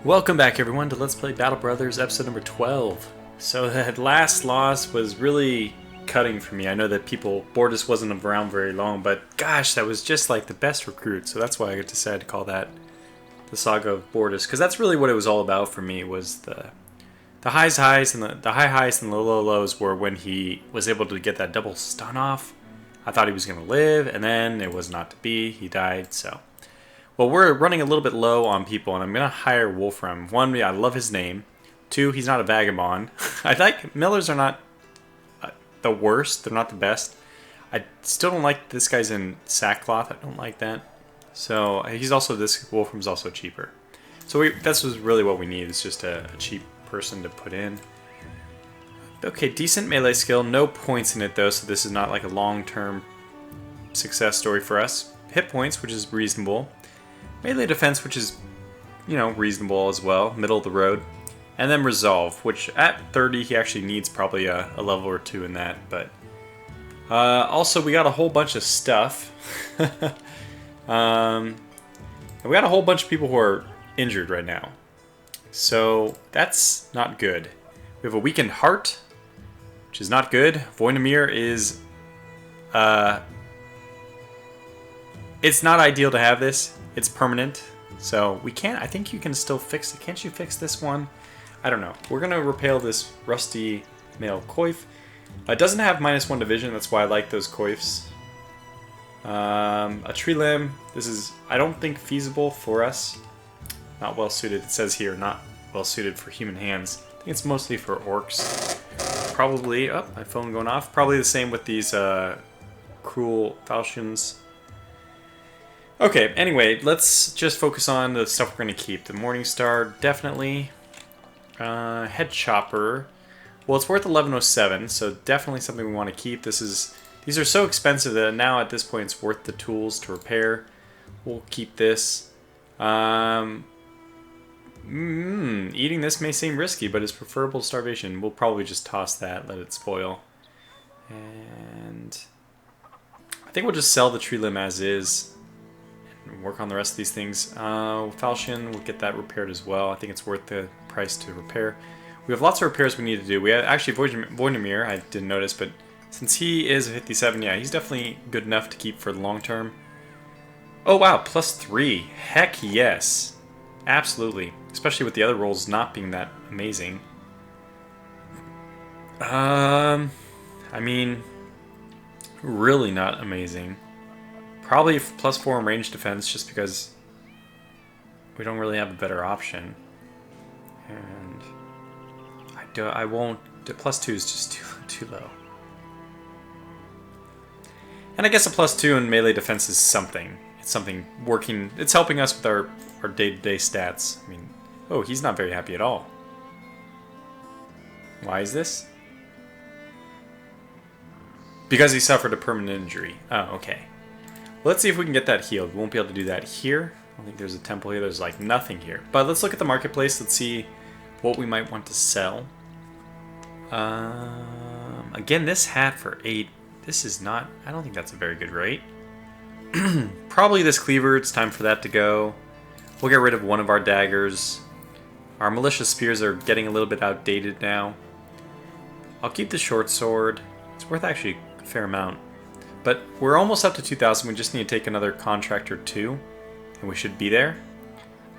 Welcome back everyone to Let's Play Battle Brothers episode number 12. So that last loss was really cutting for me. I know that Bortus wasn't around very long, but gosh, that was just like the best recruit. So that's why I decided to call that the Saga of Bortus, because that's really what it was all about for me, was the highs and the high highs and the low lows were when he was able to get that double stun off. I thought he was going to live, and then it was not to be. He died, so... Well, we're running a little bit low on people, and I'm going to hire Wolfram. One, I love his name. Two, he's not a vagabond. Millers are not the worst. They're not the best. I still don't like this guy's in sackcloth. I don't like that. So Wolfram's also cheaper. So that's really what we need, is just a cheap person to put in. Okay, decent melee skill. No points in it, though, so this is not like a long-term success story for us. Hit points, which is reasonable. Melee defense, which is, reasonable as well, middle of the road. And then resolve, which at 30 he actually needs probably a level or two in that. But also we got a whole bunch of stuff. And we got a whole bunch of people who are injured right now. So that's not good. We have a weakened heart, which is not good. Voinamir is... it's not ideal to have this. It's permanent, so we can't. I think you can still fix it. Can't you fix this one? I don't know. We're gonna repel this rusty male coif. It doesn't have -1 division. That's why I like those coifs. A tree limb. This is, I don't think, feasible for us. Not well suited. It says here, not well suited for human hands. I think it's mostly for orcs. Probably. Oh, my phone going off. Probably the same with these cruel falchions. Okay, anyway, let's just focus on the stuff we're going to keep. The Morningstar, definitely. Head Chopper. Well, it's worth 1107, so definitely something we want to keep. These are so expensive that now at this point it's worth the tools to repair. We'll keep this. Eating this may seem risky, but it's preferable to starvation. We'll probably just toss that, let it spoil. And I think we'll just sell the tree limb as is. Work on the rest of these things. Falchion, we'll get that repaired as well. I think it's worth the price to repair. We have lots of repairs we need to do. We have actually Voinamir, I didn't notice, but since he is a 57, yeah, he's definitely good enough to keep for the long term. Oh wow, +3. Heck yes. Absolutely. Especially with the other rolls not being that amazing. I mean, really not amazing. Probably +4 in range defense, just because we don't really have a better option. And I won't. The +2 is just too low. And I guess a +2 in melee defense is something. It's something working. It's helping us with our day-to-day stats. I mean, oh, he's not very happy at all. Why is this? Because he suffered a permanent injury. Oh, okay. Let's see if we can get that healed. We won't be able to do that here. I don't think there's a temple here. There's like nothing here. But let's look at the marketplace. Let's see what we might want to sell. Again, this hat for 8. This is not... I don't think that's a very good rate. Probably this cleaver. It's time for that to go. We'll get rid of one of our daggers. Our militia spears are getting a little bit outdated now. I'll keep the short sword. It's worth actually a fair amount. But we're almost up to 2,000. We just need to take another contract or two, and we should be there.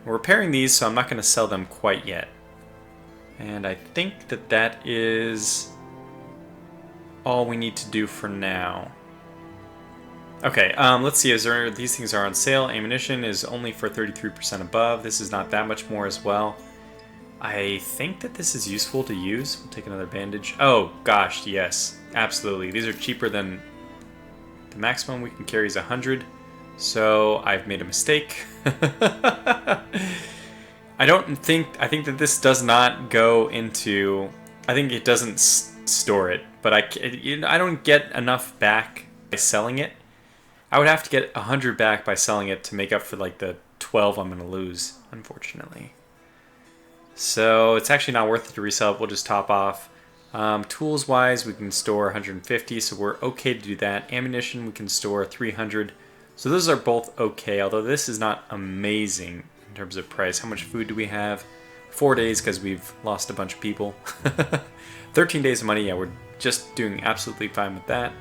We're repairing these, so I'm not going to sell them quite yet. And I think that is all we need to do for now. Okay, let's see. These things are on sale. Ammunition is only for 33% above. This is not that much more as well. I think that this is useful to use. We'll take another bandage. Oh, gosh, yes. Absolutely. These are cheaper than... The maximum we can carry is 100, so I've made a mistake. I think that this does not go into... I think it doesn't store it, but I don't get enough back by selling it. I would have to get 100 back by selling it to make up for like the 12 I'm going to lose, unfortunately. So it's actually not worth it to resell it. We'll just top off. Tools wise, we can store 150, so we're okay to do that. Ammunition, we can store 300. So those are both okay, although this is not amazing in terms of price. How much food do we have? 4 days because we've lost a bunch of people. 13 days of money, yeah, we're just doing absolutely fine with that.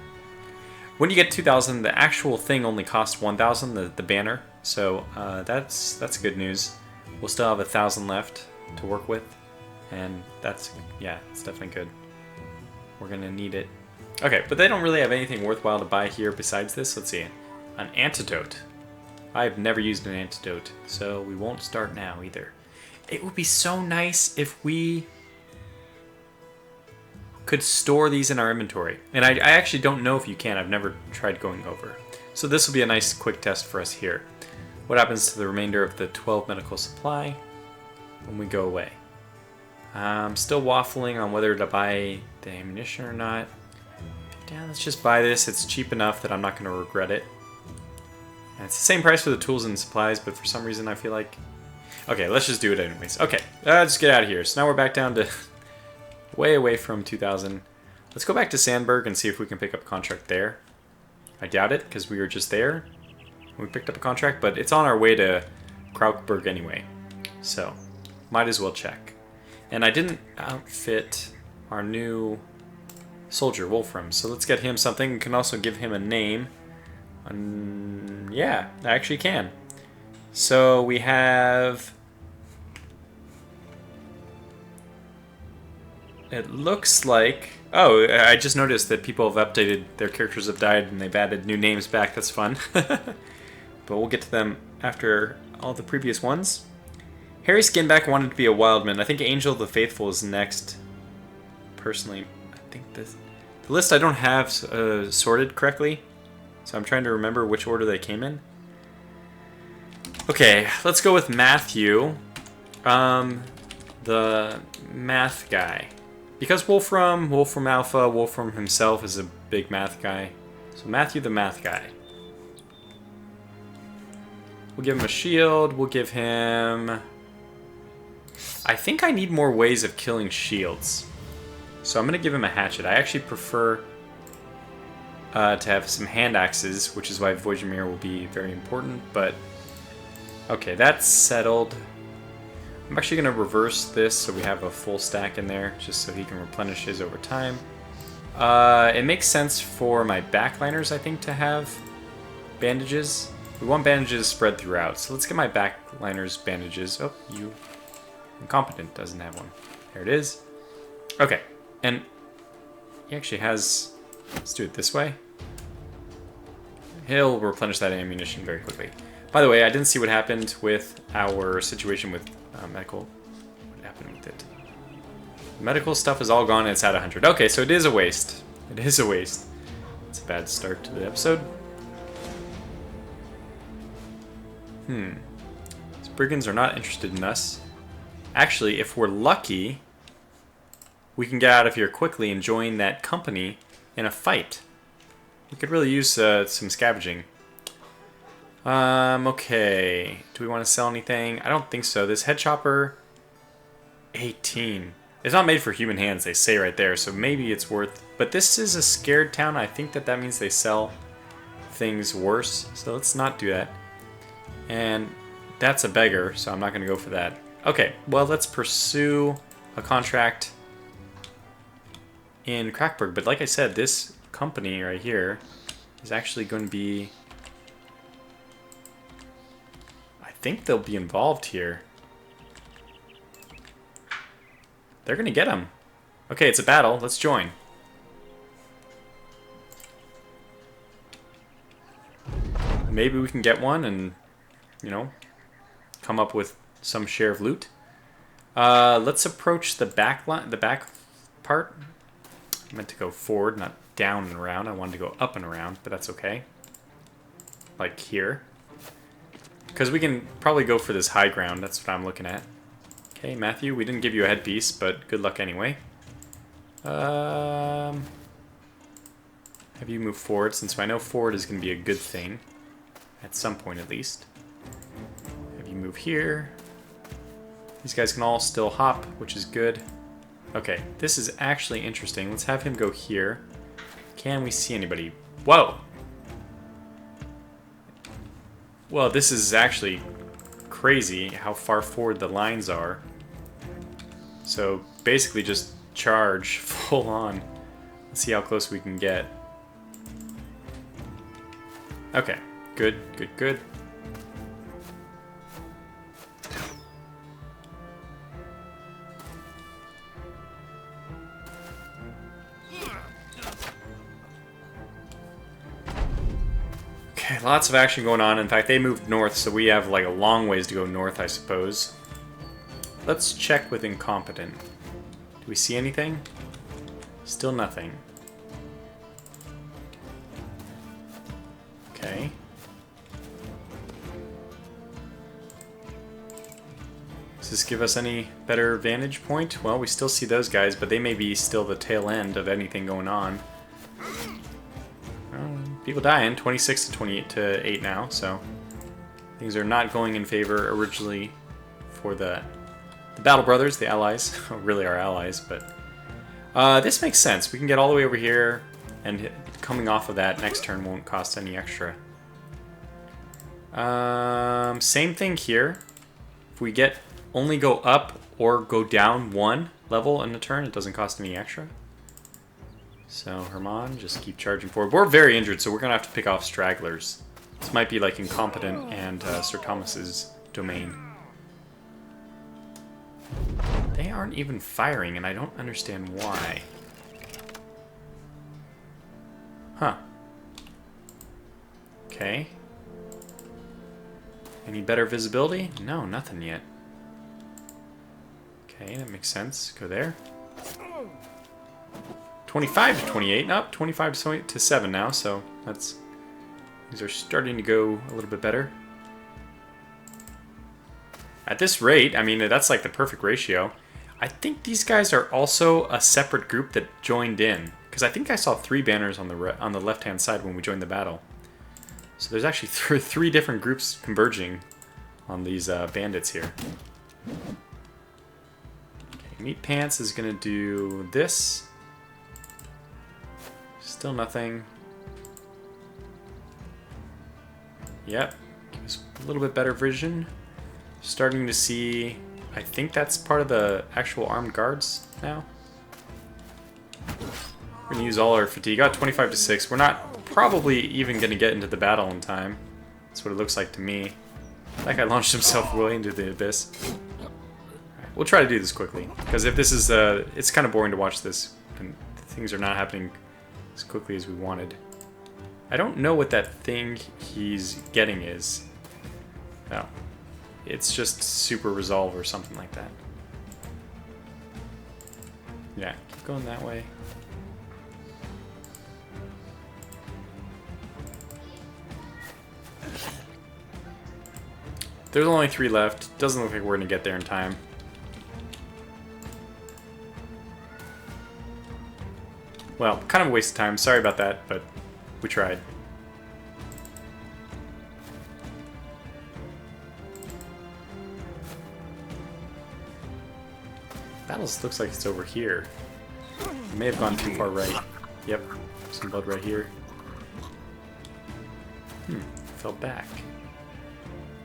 When you get 2,000, the actual thing only costs 1,000, the banner. So that's good news. We'll still have 1,000 left to work with. And that's, yeah, it's definitely good. We're gonna need it. Okay, but they don't really have anything worthwhile to buy here besides this. Let's see, an antidote. I've never used an antidote, so we won't start now either. It would be so nice if we could store these in our inventory. And I actually don't know if you can. I've never tried going over. So this will be a nice quick test for us here. What happens to the remainder of the 12 medical supply when we go away? I'm still waffling on whether to buy the ammunition or not. Yeah, let's just buy this. It's cheap enough that I'm not going to regret it. And it's the same price for the tools and supplies, but for some reason I feel like... Okay, let's just do it anyways. Okay, let's get out of here. So now we're back down to way away from 2,000. Let's go back to Sandburg and see if we can pick up a contract there. I doubt it, because we were just there. We picked up a contract, but it's on our way to Kraukberg anyway. So, might as well check. And I didn't outfit our new soldier, Wolfram. So let's get him something. We can also give him a name. Yeah, I actually can. So we have... It looks like... Oh, I just noticed that people have updated, their characters have died and they've added new names back. That's fun. But we'll get to them after all the previous ones. Harry Skinback wanted to be a wildman. I think Angel the Faithful is next. Personally, I think the list I don't have sorted correctly. So I'm trying to remember which order they came in. Okay, let's go with Matthew. The math guy. Because Wolfram Alpha, Wolfram himself is a big math guy. So Matthew the math guy. We'll give him a shield. We'll give him... I think I need more ways of killing shields. So I'm going to give him a hatchet. I actually prefer to have some hand axes, which is why Voidmir will be very important. But okay, that's settled. I'm actually going to reverse this so we have a full stack in there, just so he can replenish his over time. It makes sense for my backliners, I think, to have bandages. We want bandages spread throughout, so let's get my backliners bandages. Oh, you incompetent doesn't have one. There it is. Okay, and he actually has... Let's do it this way. He'll replenish that ammunition very quickly. By the way, I didn't see what happened with our situation with medical. What happened with it? Medical stuff is all gone and it's at 100. Okay, so it is a waste. It is a waste. It's a bad start to the episode. These brigands are not interested in us. Actually, if we're lucky, we can get out of here quickly and join that company in a fight. We could really use some scavenging. Okay. Do we want to sell anything? I don't think so. This head chopper, 18. It's not made for human hands, they say right there, so maybe it's worth... But this is a scared town. I think that means they sell things worse, so let's not do that. And that's a beggar, so I'm not going to go for that. Okay, well, let's pursue a contract in Kraukberg. But like I said, this company right here is actually going to be... I think they'll be involved here. They're going to get him. Okay, it's a battle. Let's join. Maybe we can get one and, you know, come up with some share of loot. Let's approach the back part. I meant to go forward, not down and around. I wanted to go up and around, but that's okay. Like here. Because we can probably go for this high ground. That's what I'm looking at. Okay, Matthew, we didn't give you a headpiece, but good luck anyway. Have you move forward, since I know forward is going to be a good thing. At some point, at least. Have you move here. These guys can all still hop, which is good. Okay, this is actually interesting. Let's have him go here. Can we see anybody? Whoa! Well, this is actually crazy how far forward the lines are. So basically just charge full on. Let's see how close we can get. Okay, good, good, good. Okay, lots of action going on. In fact, they moved north, so we have like a long ways to go north, I suppose. Let's check with incompetent. Do we see anything? Still nothing. Okay. Does this give us any better vantage point? Well, we still see those guys, but they may be still the tail end of anything going on. People dying, 26 to 28 to 8 now, so things are not going in favor originally for the Battle Brothers, the allies. Really our allies, but this makes sense. We can get all the way over here, and coming off of that next turn won't cost any extra. Same thing here. If we get only go up or go down 1 level in a turn, it doesn't cost any extra. So, Herman, just keep charging forward. We're very injured, so we're going to have to pick off stragglers. This might be like incompetent and Sir Thomas's domain. They aren't even firing, and I don't understand why. Huh. Okay. Any better visibility? No, nothing yet. Okay, that makes sense. Go there. 25 to 28. Nope, 25 to 7 now, so that's... These are starting to go a little bit better. At this rate, I mean, that's like the perfect ratio. I think these guys are also a separate group that joined in. Because I think I saw 3 banners on the left-hand side when we joined the battle. So there's actually 3 different groups converging on these bandits here. Okay, Meat Pants is going to do this. Still nothing. Yep, gives a little bit better vision. Starting to see, I think that's part of the actual armed guards now. We're gonna use all our fatigue. Got 25 to 6. We're not probably even gonna get into the battle in time. That's what it looks like to me. That guy launched himself way into the abyss. Right, we'll try to do this quickly, because if this is, it's kind of boring to watch this, and things are not happening as quickly as we wanted. I don't know what that thing he's getting is. Oh. It's just super resolve or something like that. Yeah, keep going that way. There's only 3 left. Doesn't look like we're gonna get there in time. Well, kind of a waste of time. Sorry about that, but we tried. Battles looks like it's over here. I may have gone too far right. Yep, some blood right here. Fell back.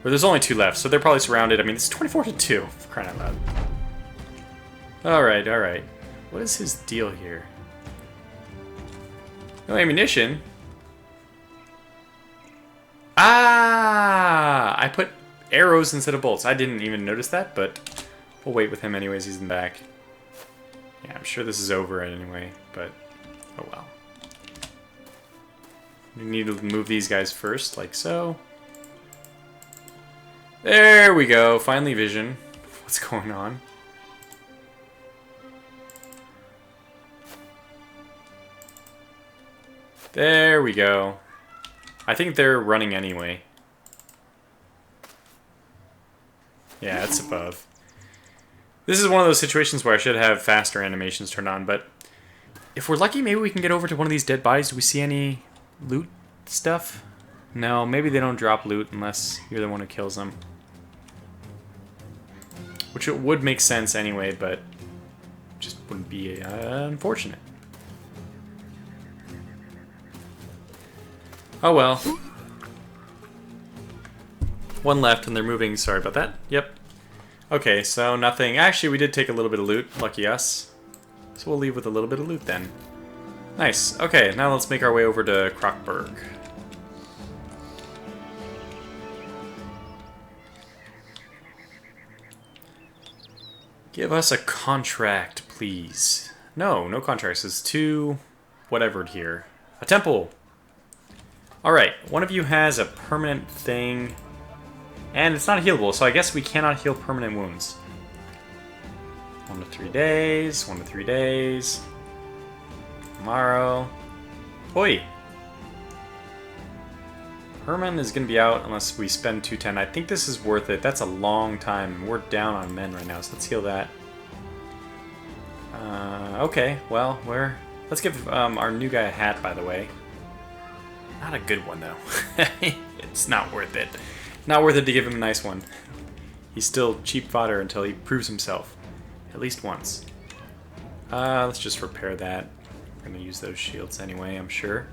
But there's only 2 left, so they're probably surrounded. I mean, it's 24 to 2, for crying out loud. Alright, alright. What is his deal here? No ammunition? Ah! I put arrows instead of bolts. I didn't even notice that, but we'll wait with him anyways. He's in the back. Yeah, I'm sure this is over anyway, but oh well. We need to move these guys first, like so. There we go. Finally vision. What's going on? There we go. I think they're running anyway. Yeah, it's above. This is one of those situations where I should have faster animations turned on, but if we're lucky, maybe we can get over to one of these dead bodies. Do we see any loot stuff? No, maybe they don't drop loot unless you're the one who kills them. Which it would make sense anyway, but just wouldn't be unfortunate. Oh well. One left, and they're moving. Sorry about that. Yep. Okay, so nothing. Actually, we did take a little bit of loot. Lucky us. So we'll leave with a little bit of loot then. Nice. Okay, now let's make our way over to Krokberg. Give us a contract, please. No, no contracts. It's two whatever here. A temple. Alright, one of you has a permanent thing. And it's not healable, so I guess we cannot heal permanent wounds. 1 to 3 days, 1 to 3 days. Tomorrow. Oi! Herman is going to be out unless we spend 210. I think this is worth it. That's a long time. We're down on men right now, so let's heal that. Okay, well, let's give our new guy a hat, by the way. Not a good one, though. It's not worth it. Not worth it to give him a nice one. He's still cheap fodder until he proves himself. At least once. Let's just repair that. We're going to use those shields anyway, I'm sure.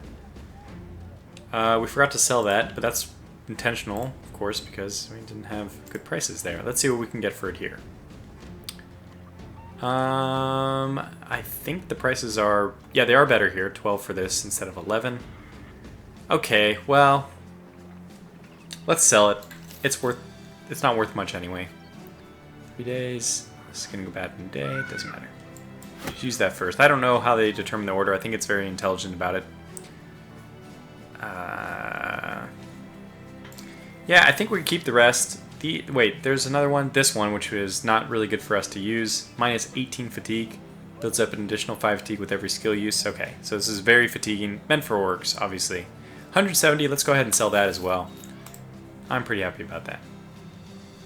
We forgot to sell that, but that's intentional, of course, because we didn't have good prices there. Let's see what we can get for it here. I think the prices are... Yeah, they are better here. 12 for this instead of 11. Okay, well... Let's sell it. It's not worth much anyway. 3 days. This is going to go bad in a day. It doesn't matter. Just use that first. I don't know how they determine the order. I think it's very intelligent about it. Yeah, I think we can keep the rest. Wait, there's another one. This one, which is not really good for us to use. Minus 18 fatigue. Builds up an additional 5 fatigue with every skill use. Okay, so this is very fatiguing. Meant for orcs, obviously. 170, let's go ahead and sell that as well. I'm pretty happy about that.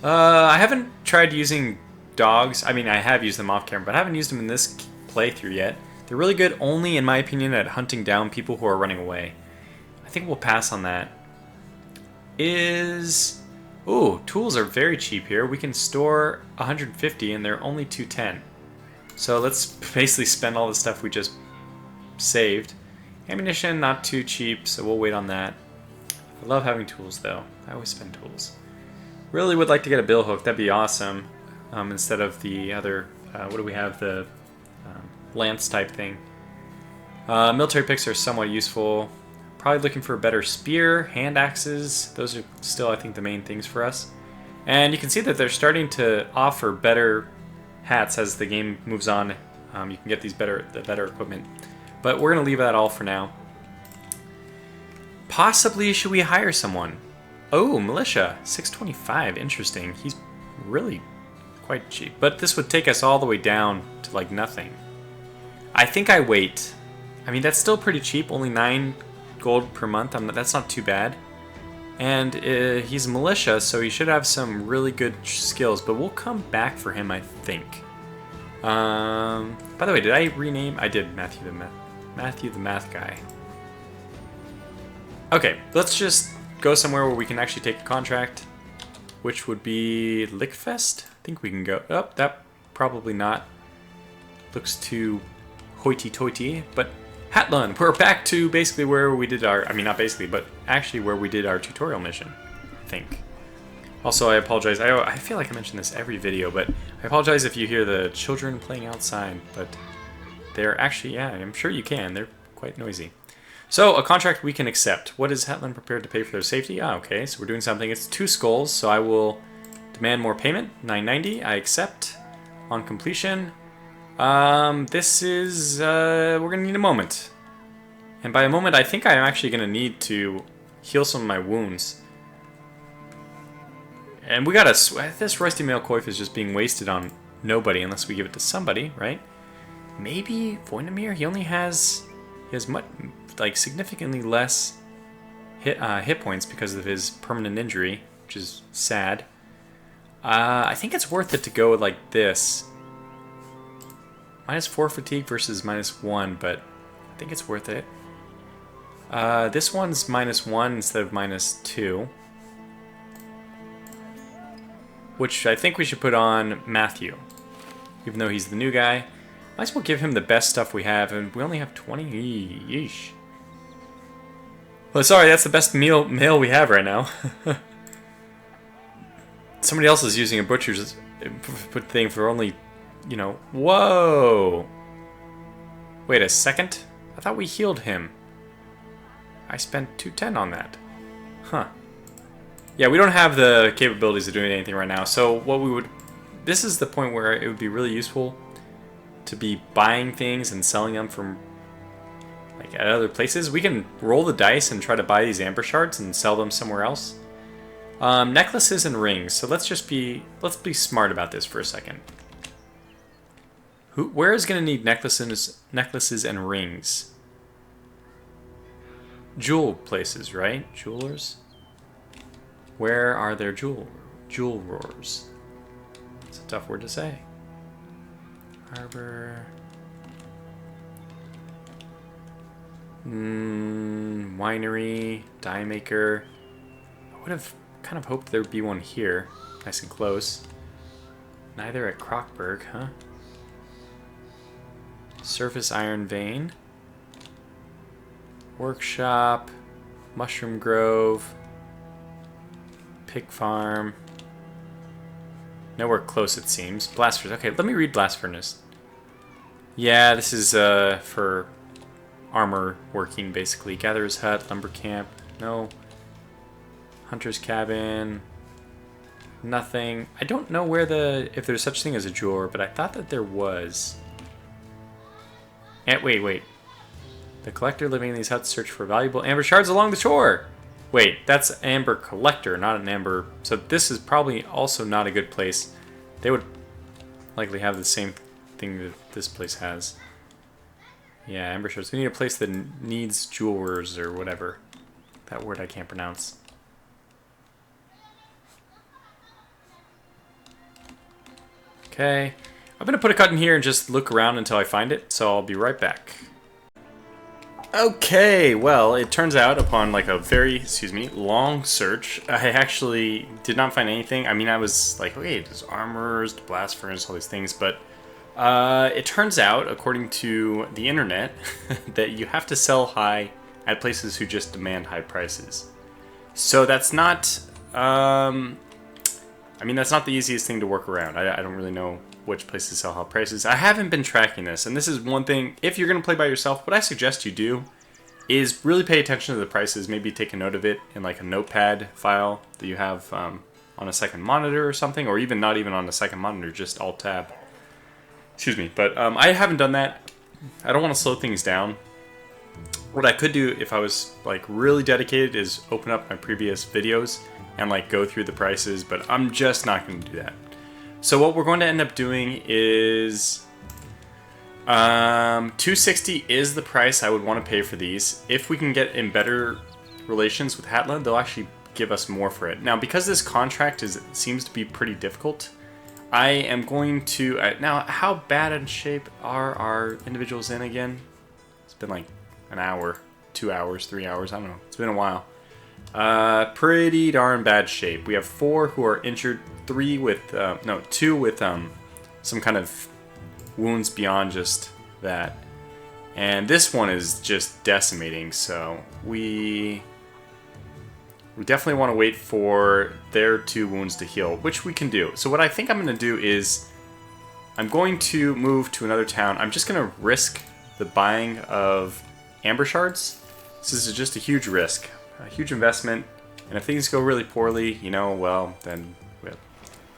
I haven't tried using dogs. I mean, I have used them off camera, but I haven't used them in this playthrough yet. They're really good only, in my opinion, at hunting down people who are running away. I think we'll pass on that. Ooh, tools are very cheap here. We can store 150 and they're only 210. So let's basically spend all the stuff we just saved. Ammunition, not too cheap, so we'll wait on that. I love having tools, though. I always spend tools. Really would like to get a bill hook. That'd be awesome. Instead of the other, what do we have? The lance type thing. Military picks are somewhat useful. Probably looking for a better spear, hand axes. Those are still, I think, the main things for us. And you can see that they're starting to offer better hats as the game moves on. You can get the better equipment. But we're going to leave that all for now. Possibly, should we hire someone? Oh, militia. 625. Interesting. He's really quite cheap. But this would take us all the way down to, like, nothing. I think I wait. I mean, that's still pretty cheap. Only 9 gold per month. That's not too bad. And he's militia, so he should have some really good skills. But we'll come back for him, I think. By the way, did I rename? I did. Matthew the Math Guy. Okay, let's just go somewhere where we can actually take a contract, which would be Lickfest. I think we can go. Oh, that probably not. Looks too hoity-toity, but Hatlund. We're back to basically where we did our, I mean, not basically, but actually where we did our tutorial mission, I think. Also, I apologize. I feel like I mention this every video, but I apologize if you hear the children playing outside, but they're actually, yeah, I'm sure you can. They're quite noisy. So, a contract we can accept. What is Hatlund prepared to pay for their safety? Ah, okay, so we're doing something. It's 2 skulls, so I will demand more payment. 990, I accept. On completion. This is, we're going to need a moment. And by a moment, I think I'm actually going to need to heal some of my wounds. And we got this rusty mail coif is just being wasted on nobody unless we give it to somebody, right? Maybe Voinamir, he has much, like, significantly less hit points because of his permanent injury, which is sad. I think it's worth it to go with, like, this. -4 fatigue versus -1, but I think it's worth it. This one's -1 instead of -2. Which I think we should put on Matthew. Even though he's the new guy. Might as well give him the best stuff we have, and we only have 20. Yeesh. Well, sorry, that's the best mail we have right now. Somebody else is using a butcher's thing for only, you know... Whoa! Wait a second. I thought we healed him. I spent 210 on that. Huh. Yeah, we don't have the capabilities of doing anything right now, so what we would... This is the point where it would be really useful to be buying things and selling them from, like, at other places. We can roll the dice and try to buy these amber shards and sell them somewhere else. Necklaces and rings. So let's be smart about this for a second. Where is going to need necklaces and rings? Jewel places, right? Jewelers? Where are their jewelers? It's a tough word to say. Harbor. Winery, dye maker. I would have kind of hoped there'd be one here, nice and close. Neither at Crockburg, huh? Surface iron vein. Workshop. Mushroom Grove. Pig farm. Nowhere close, it seems. Blast furnace. Okay, let me read blast furnace. Yeah, this is for armor working, basically. Gatherer's hut, lumber camp. No. Hunter's cabin. Nothing. I don't know where if there's such thing as a jeweler, but I thought that there was. And wait. The collector living in these huts search for valuable amber shards along the shore. Wait, that's amber collector, not an amber. So this is probably also not a good place. They would likely have the same thing that this place has. Yeah, amber shards. We need a place that needs jewelers or whatever. That word I can't pronounce. Okay. I'm going to put a cut in here and just look around until I find it, so I'll be right back. Okay, well, it turns out upon like a very, long search, I actually did not find anything. I mean, I was like, okay, there's armors, blast furnace, all these things, but it turns out, according to the internet, that you have to sell high at places who just demand high prices. So that's not, that's not the easiest thing to work around. I don't really know which places sell high prices. I haven't been tracking this, and this is one thing, if you're going to play by yourself, what I suggest you do is really pay attention to the prices, maybe take a note of it in like a notepad file that you have on a second monitor or something, or even not even on a second monitor, just Alt-Tab. Excuse me, but I haven't done that. I don't want to slow things down. What I could do if I was like really dedicated is open up my previous videos and like go through the prices, but I'm just not going to do that. So what we're going to end up doing is $260 is the price I would want to pay for these. If we can get in better relations with Hatla, they'll actually give us more for it. Now, because this contract seems to be pretty difficult, I am going to... now, how bad in shape are our individuals in again? It's been like an hour, 2 hours, 3 hours, I don't know. It's been a while. Pretty darn bad shape. We have 4 who are injured, 2 with some kind of wounds beyond just that. And this one is just decimating, so we definitely want to wait for their 2 wounds to heal, which we can do. So what I think I'm going to do is I'm going to move to another town. I'm just going to risk the buying of amber shards. This is just a huge risk, a huge investment, and if things go really poorly, then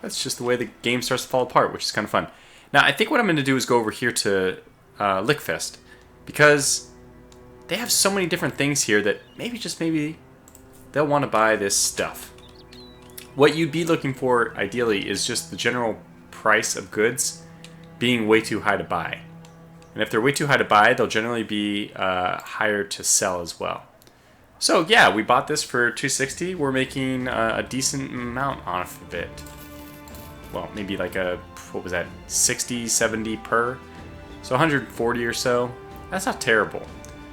that's just the way the game starts to fall apart, which is kind of fun. Now, I think what I'm going to do is go over here to Lickfest, because they have so many different things here that maybe they'll want to buy this stuff. What you'd be looking for, ideally, is just the general price of goods being way too high to buy. And if they're way too high to buy, they'll generally be higher to sell as well. So yeah, we bought this for $260. We're making a decent amount off of it. Well, maybe like what was that, 60, 70 per? So 140 or so. That's not terrible.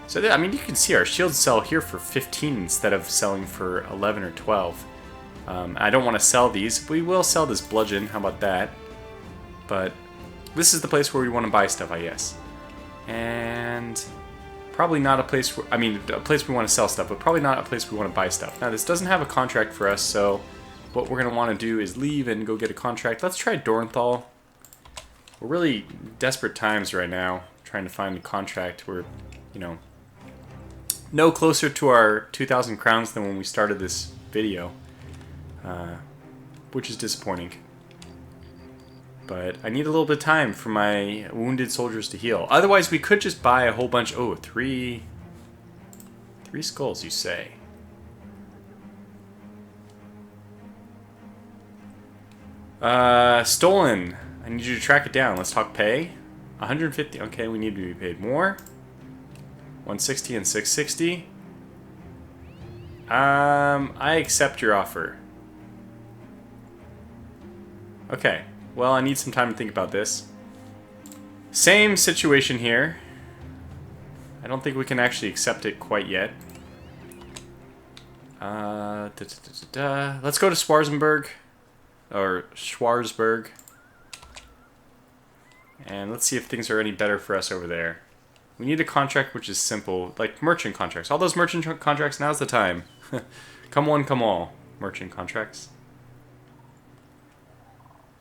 So you can see our shields sell here for 15 instead of selling for 11 or 12. I don't want to sell these. We will sell this bludgeon, how about that? But this is the place where we want to buy stuff, I guess. And probably not a place where, a place we want to sell stuff, but probably not a place we want to buy stuff. Now, this doesn't have a contract for us, so what we're going to want to do is leave and go get a contract. Let's try Dornthal. We're really desperate times right now, trying to find a contract. We're, you know, no closer to our 2,000 crowns than when we started this video, which is disappointing. But I need a little bit of time for my wounded soldiers to heal. Otherwise, we could just buy a whole bunch. Oh, three skulls, you say? Stolen. I need you to track it down. Let's talk pay. 150. Okay, we need to be paid more. 160 and 660. I accept your offer. Okay. Well, I need some time to think about this. Same situation here. I don't think we can actually accept it quite yet. Let's go to Schwarzenberg. Or Schwarzburg. And let's see if things are any better for us over there. We need a contract which is simple, like merchant contracts. All those merchant contracts, now's the time. Come one, come all. Merchant contracts.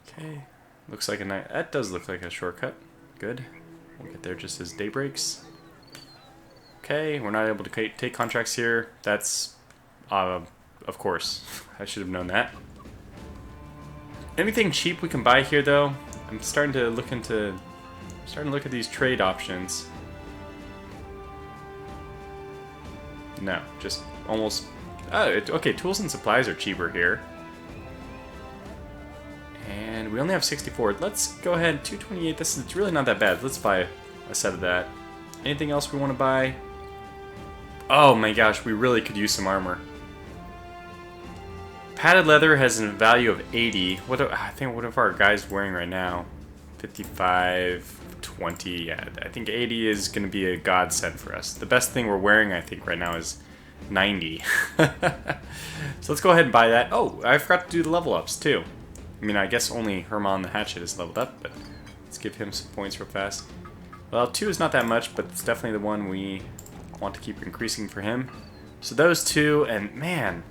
Okay. Looks like a night. That does look like a shortcut. Good. We'll get there just as day breaks. Okay, we're not able to take contracts here. That's, of course. I should have known that. Anything cheap we can buy here, though? I'm starting to look at these trade options. No, just almost. Oh, okay. Tools and supplies are cheaper here, and we only have 64. Let's go ahead. 228. It's really not that bad. Let's buy a set of that. Anything else we want to buy? Oh my gosh, we really could use some armor. Padded leather has a value of 80. I think what are our guys wearing right now? 55, 20. Yeah, I think 80 is going to be a godsend for us. The best thing we're wearing, I think, right now is 90. So let's go ahead and buy that. Oh, I forgot to do the level ups too. I mean, I guess only Herman the Hatchet is leveled up, but let's give him some points real fast. Well, 2 is not that much, but it's definitely the one we want to keep increasing for him. So those 2, and man,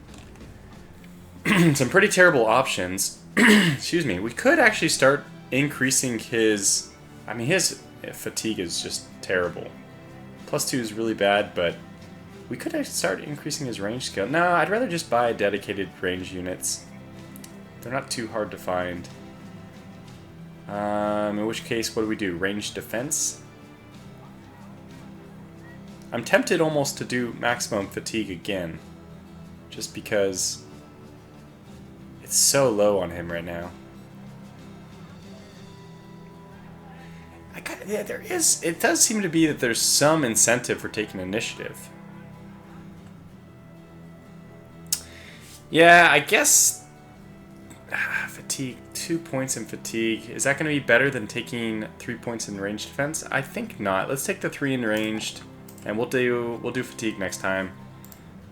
some pretty terrible options. Excuse me. We could actually start increasing his. I mean, his fatigue is just terrible. +2 is really bad, but we could actually start increasing his range skill. No, I'd rather just buy dedicated range units. They're not too hard to find. In which case, what do we do? Range defense? I'm tempted almost to do maximum fatigue again, just because it's so low on him right now. Yeah, there is. It does seem to be that there's some incentive for taking initiative. Yeah, I guess fatigue. 2 points in fatigue. Is that going to be better than taking 3 points in ranged defense? I think not. Let's take the 3 in ranged, and we'll do fatigue next time.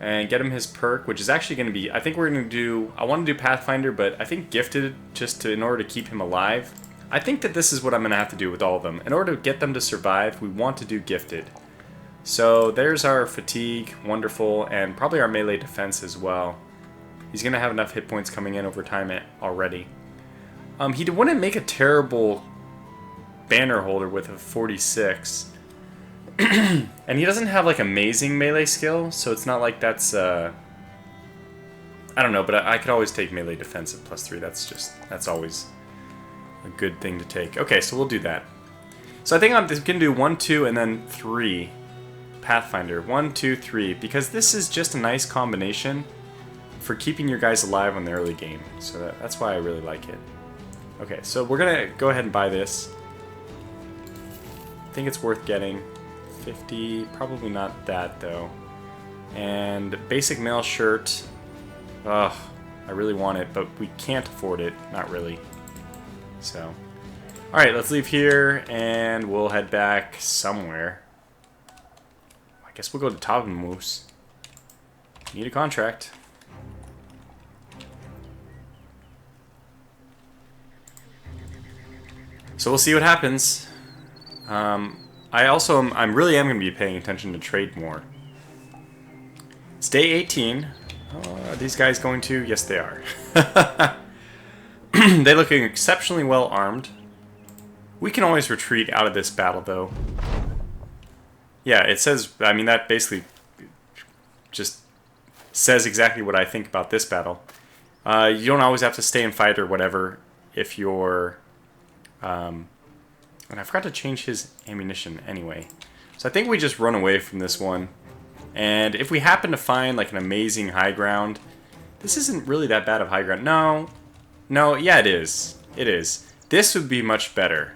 And get him his perk, which is actually going to be, I think we're going to do, I want to do Pathfinder, but I think Gifted, just in order to keep him alive. I think that this is what I'm going to have to do with all of them. In order to get them to survive, we want to do Gifted. So there's our fatigue, wonderful, and probably our melee defense as well. He's going to have enough hit points coming in over time already. He wouldn't make a terrible banner holder with a 46. And he doesn't have like amazing melee skill, so it's not like that's I don't know, but I could always take melee defense at +3. That's always a good thing to take. Okay, so we'll do that. So I think I'm just gonna do 1, 2, and then 3 Pathfinder. 1, 2, 3, because this is just a nice combination for keeping your guys alive on the early game. So that's why I really like it. Okay, so we're gonna go ahead and buy this. I think it's worth getting. 50, probably not that though. And basic mail shirt. Ugh, I really want it, but we can't afford it. Not really. So, alright, let's leave here and we'll head back somewhere. I guess we'll go to Tabenmoos. Need a contract. So we'll see what happens. I really am going to be paying attention to trade more. It's day 18. Are these guys going to? Yes, they are. They're looking exceptionally well armed. We can always retreat out of this battle, though. Yeah, it says, I mean, that basically just says exactly what I think about this battle. You don't always have to stay and fight or whatever if you're... and I forgot to change his ammunition anyway. So I think we just run away from this one. And if we happen to find like an amazing high ground... This isn't really that bad of high ground. No. No, yeah, it is. It is. This would be much better.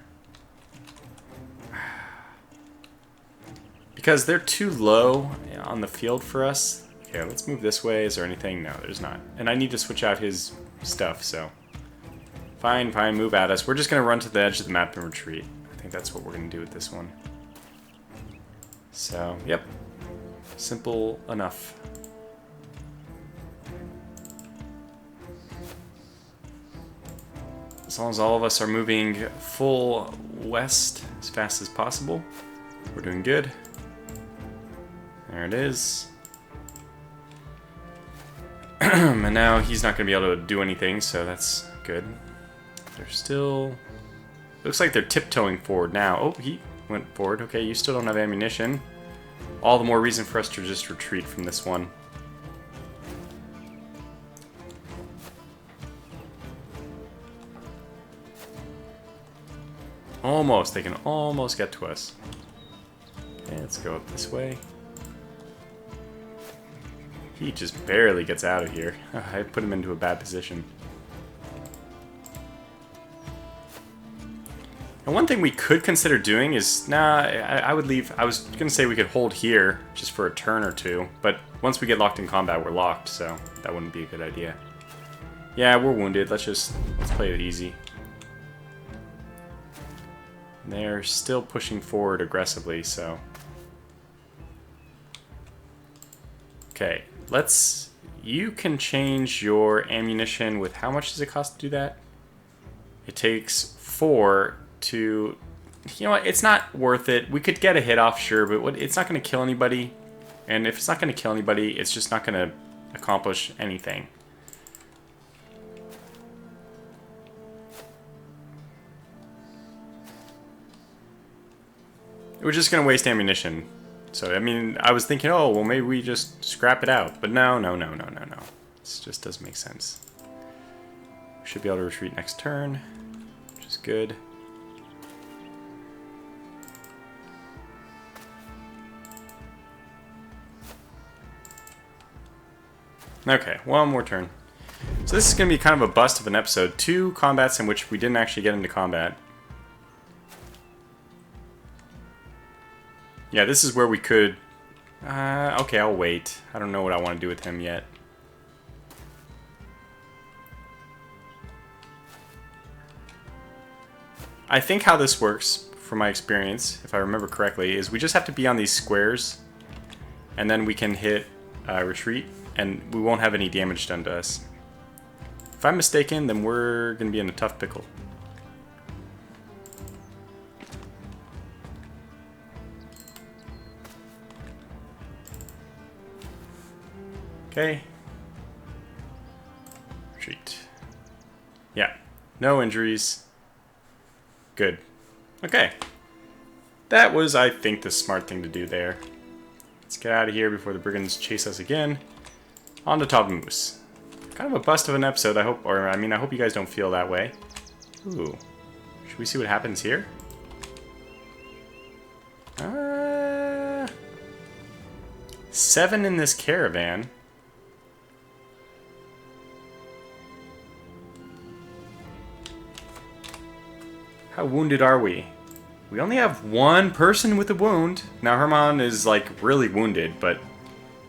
Because they're too low on the field for us. Okay, let's move this way. Is there anything? No, there's not. And I need to switch out his stuff, so... Fine, fine, move at us. We're just going to run to the edge of the map and retreat. I think that's what we're going to do with this one. So, yep. Simple enough. As long as all of us are moving full west as fast as possible, we're doing good. There it is. And now he's not going to be able to do anything, so that's good. They're still... Looks like they're tiptoeing forward now. Oh, he went forward. Okay, you still don't have ammunition. All the more reason for us to just retreat from this one. Almost. They can almost get to us. Okay, let's go up this way. He just barely gets out of here. I put him into a bad position. And one thing we could consider doing is... Nah, I would leave... I was going to say we could hold here just for a turn or two. But once we get locked in combat, we're locked. So that wouldn't be a good idea. Yeah, we're wounded. Let's play it easy. They're still pushing forward aggressively, so... Okay, let's... You can change your ammunition with... How much does it cost to do that? It takes 4 to... You know what? It's not worth it. We could get a hit off, sure, but it's not going to kill anybody. And if it's not going to kill anybody, it's just not going to accomplish anything. We're just going to waste ammunition. So, I mean, I was thinking, oh, well, maybe we just scrap it out. But no. This just doesn't make sense. We should be able to retreat next turn, which is good. Okay, one more turn. So this is going to be kind of a bust of an episode. 2 combats in which we didn't actually get into combat. Yeah, this is where we could... okay, I'll wait. I don't know what I want to do with him yet. I think how this works, from my experience, if I remember correctly, is we just have to be on these squares, and then we can hit retreat, and we won't have any damage done to us. If I'm mistaken, then we're going to be in a tough pickle. Okay. Retreat. Yeah. No injuries. Good. Okay. That was, I think, the smart thing to do there. Let's get out of here before the brigands chase us again. On to Top Moose. Kind of a bust of an episode, I hope, or I mean, I hope you guys don't feel that way. Ooh. Should we see what happens here? 7 in this caravan. How wounded are we? We only have 1 person with a wound. Now Herman is like really wounded, but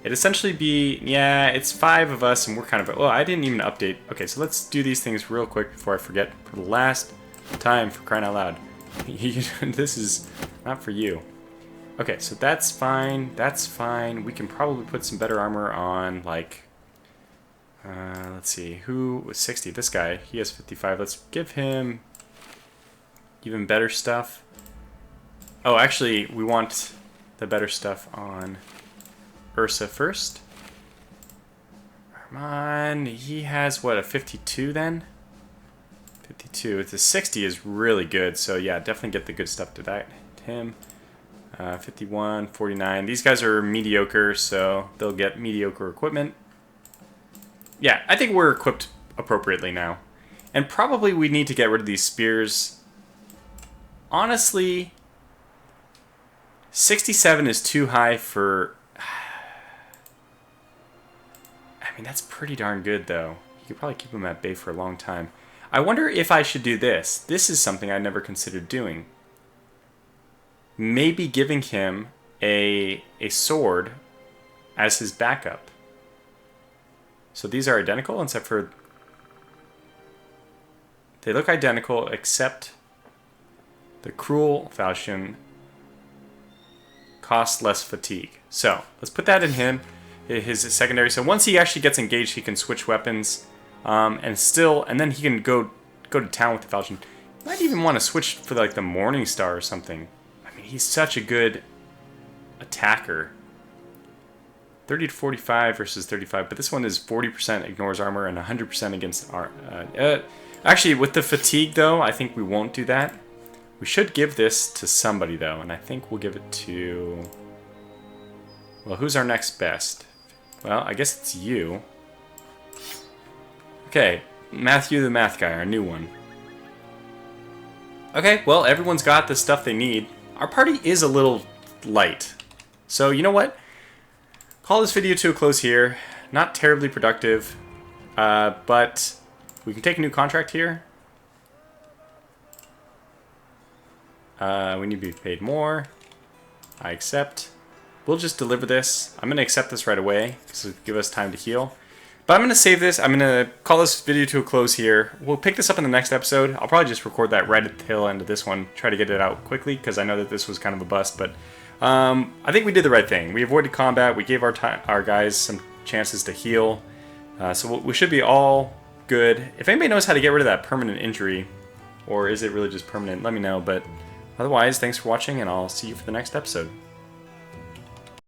it'd essentially be, yeah, it's 5 of us and we're kind of, well, I didn't even update. Okay, so let's do these things real quick before I forget for the last time, for crying out loud. This is not for you. Okay, so that's fine. That's fine. We can probably put some better armor on, like, let's see, who was 60? This guy, he has 55. Let's give him even better stuff. Oh, actually, we want the better stuff on Ursa first. Come on. He has, what, a 52 then? 52. It's a 60 is really good. So, yeah, definitely get the good stuff to that. Him. 51, 49. These guys are mediocre, so they'll get mediocre equipment. Yeah, I think we're equipped appropriately now. And probably we need to get rid of these spears. Honestly, 67 is too high for... I mean, that's pretty darn good, though. You could probably keep them at bay for a long time. I wonder if I should do this. This is something I never considered doing. Maybe giving him a sword as his backup. So these are identical, except for... They look identical, except the cruel falchion costs less fatigue. So let's put that in him, his secondary. So once he actually gets engaged, he can switch weapons, and then he can go to town with the falchion. Might even want to switch for like the Morning Star or something. I mean, he's such a good attacker. 30 to 45 versus 35, but this one is 40% ignores armor and 100% against armor. Actually, with the fatigue, though, I think we won't do that. We should give this to somebody, though, and I think we'll give it to... Well, who's our next best? Well, I guess it's you. Okay, Matthew the Math Guy, our new one. Okay, well, everyone's got the stuff they need. Our party is a little light. So, you know what? Call this video to a close here. Not terribly productive, but we can take a new contract here. We need to be paid more. I accept. We'll just deliver this. I'm going to accept this right away, because it'll give us time to heal. But I'm going to save this. I'm going to call this video to a close here. We'll pick this up in the next episode. I'll probably just record that right at the tail end of this one. Try to get it out quickly, because I know that this was kind of a bust, but... I think we did the right thing. We avoided combat. We gave our guys some chances to heal. So we should be all good. If anybody knows how to get rid of that permanent injury, or is it really just permanent, let me know. But otherwise, thanks for watching, and I'll see you for the next episode.